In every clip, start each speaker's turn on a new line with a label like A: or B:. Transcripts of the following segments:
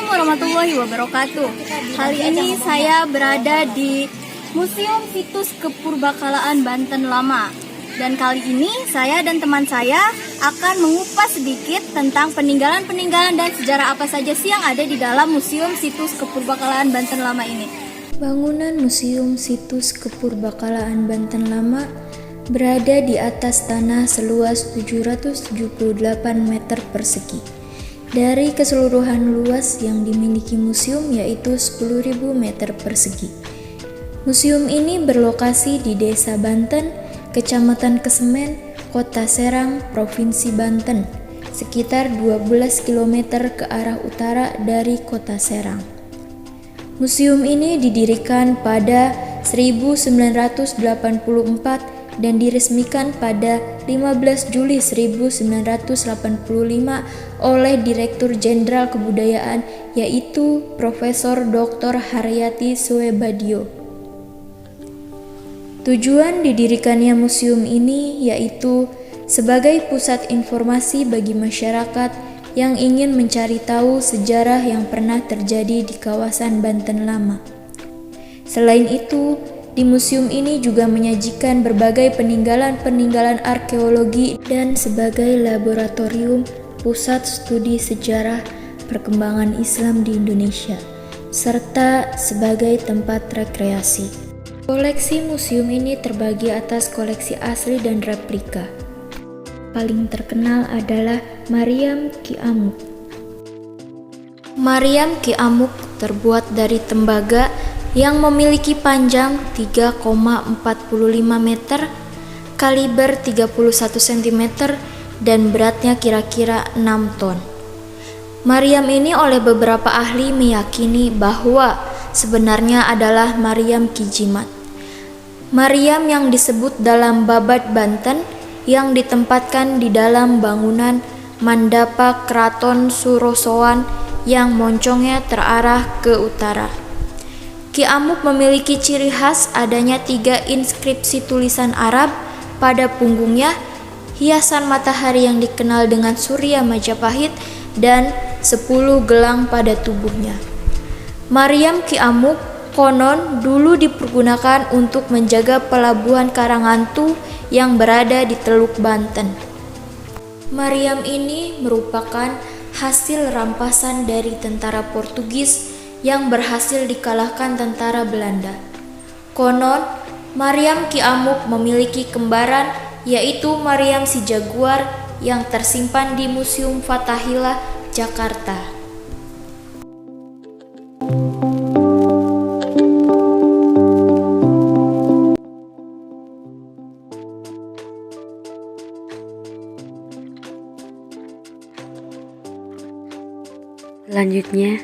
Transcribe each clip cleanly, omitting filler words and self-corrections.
A: warahmatullahi wabarakatuh. Kali ini saya berada di Museum Situs Kepurbakalaan Banten Lama. Dan kali ini saya dan teman saya akan mengupas sedikit tentang peninggalan-peninggalan dan sejarah apa saja sih yang ada di dalam Museum Situs Kepurbakalaan Banten Lama ini.
B: Bangunan Museum Situs Kepurbakalaan Banten Lama berada di atas tanah seluas 778 meter persegi. Dari keseluruhan luas yang dimiliki museum yaitu 10.000 meter persegi. Museum ini berlokasi di Desa Banten, Kecamatan Kesemen, Kota Serang, Provinsi Banten, sekitar 12 km ke arah utara dari Kota Serang. Museum ini didirikan pada 1984 dan diresmikan pada 15 Juli 1985 oleh Direktur Jenderal Kebudayaan yaitu Profesor Dr. Haryati Suebadio. Tujuan didirikannya museum ini yaitu sebagai pusat informasi bagi masyarakat yang ingin mencari tahu sejarah yang pernah terjadi di kawasan Banten Lama. Selain itu, di museum ini juga menyajikan berbagai peninggalan-peninggalan arkeologi dan sebagai laboratorium pusat studi sejarah perkembangan Islam di Indonesia, serta sebagai tempat rekreasi. Koleksi museum ini terbagi atas koleksi asli dan replika. Paling terkenal adalah Maryam Ki Amuk. Maryam Ki Amuk terbuat dari tembaga yang memiliki panjang 3,45 meter, kaliber 31 cm, dan beratnya kira-kira 6 ton. Maryam ini oleh beberapa ahli meyakini bahwa sebenarnya adalah Maryam Ki Jimat. Maryam yang disebut dalam Babad Banten yang ditempatkan di dalam bangunan Mandapa Keraton Surosoan yang moncongnya terarah ke utara. Ki Amuk memiliki ciri khas adanya 3 inskripsi tulisan Arab pada punggungnya, hiasan matahari yang dikenal dengan Surya Majapahit, dan 10 gelang pada tubuhnya. Maryam Ki Amuk konon dulu dipergunakan untuk menjaga pelabuhan Karangantu yang berada di Teluk Banten. Maryam ini merupakan hasil rampasan dari tentara Portugis yang berhasil dikalahkan tentara Belanda. Konon, Maryam Ki Amuk memiliki kembaran yaitu Maryam si Jaguar yang tersimpan di Museum Fathahillah, Jakarta.
C: Selanjutnya,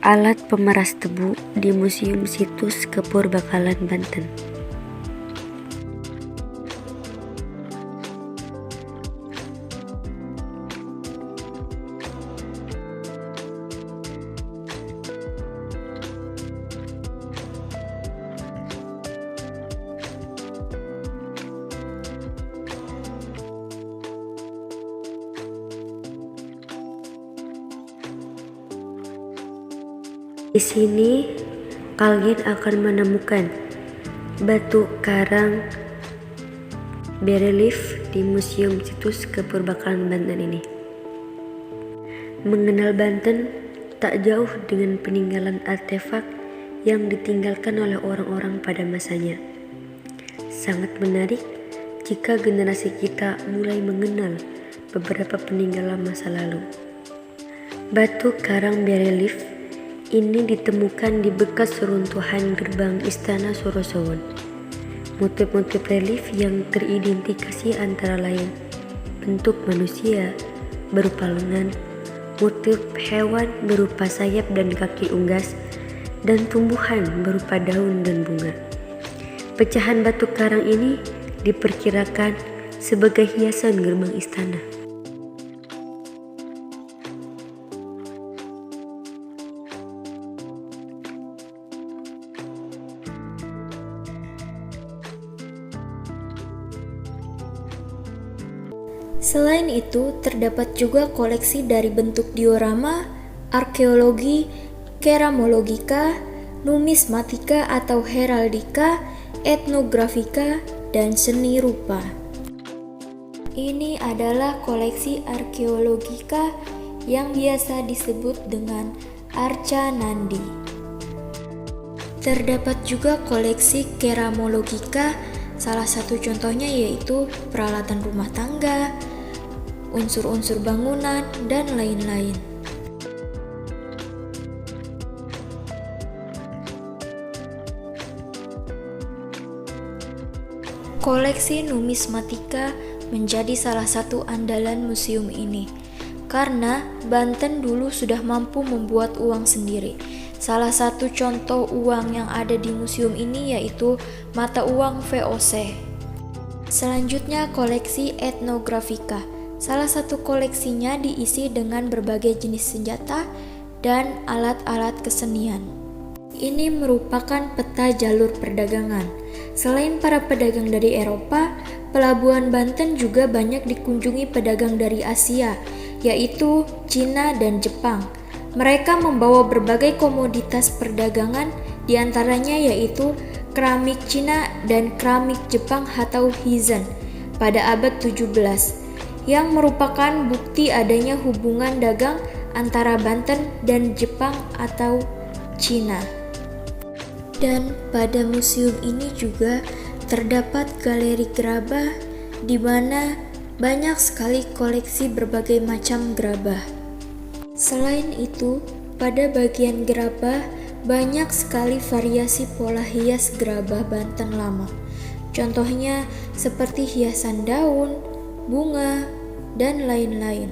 C: alat pemeras tebu di Museum Situs Kepurbakalaan Banten. Di sini kalian akan menemukan batu karang berelief di Museum Situs Kepurbakalaan Banten ini. Mengenal Banten tak jauh dengan peninggalan artefak yang ditinggalkan oleh orang-orang pada masanya. Sangat menarik jika generasi kita mulai mengenal beberapa peninggalan masa lalu. Batu karang berelief ini ditemukan di bekas runtuhan gerbang Istana Surosowan. Motif-motif relief yang teridentifikasi antara lain bentuk manusia berupa lengan, motif hewan berupa sayap dan kaki unggas, dan tumbuhan berupa daun dan bunga. Pecahan batu karang ini diperkirakan sebagai hiasan gerbang istana.
B: Selain itu, terdapat juga koleksi dari bentuk diorama, arkeologi, keramologika, numismatika atau heraldika, etnografika, dan seni rupa. Ini adalah koleksi arkeologika yang biasa disebut dengan Arca Nandi. Terdapat juga koleksi keramologika, salah satu contohnya yaitu peralatan rumah tangga, unsur-unsur bangunan, dan lain-lain. Koleksi numismatika menjadi salah satu andalan museum ini, karena Banten dulu sudah mampu membuat uang sendiri. Salah satu contoh uang yang ada di museum ini yaitu mata uang VOC. Selanjutnya koleksi etnografika. Salah satu koleksinya diisi dengan berbagai jenis senjata dan alat-alat kesenian. Ini merupakan peta jalur perdagangan. Selain para pedagang dari Eropa, pelabuhan Banten juga banyak dikunjungi pedagang dari Asia, yaitu Cina dan Jepang. Mereka membawa berbagai komoditas perdagangan, diantaranya yaitu keramik Cina dan keramik Jepang atau Hizen pada abad 17, yang merupakan bukti adanya hubungan dagang antara Banten dan Jepang atau Cina. Dan pada museum ini juga terdapat galeri gerabah di mana banyak sekali koleksi berbagai macam gerabah. Selain itu, pada bagian gerabah banyak sekali variasi pola hias gerabah Banten lama. Contohnya seperti hiasan daun, bunga, dan lain-lain.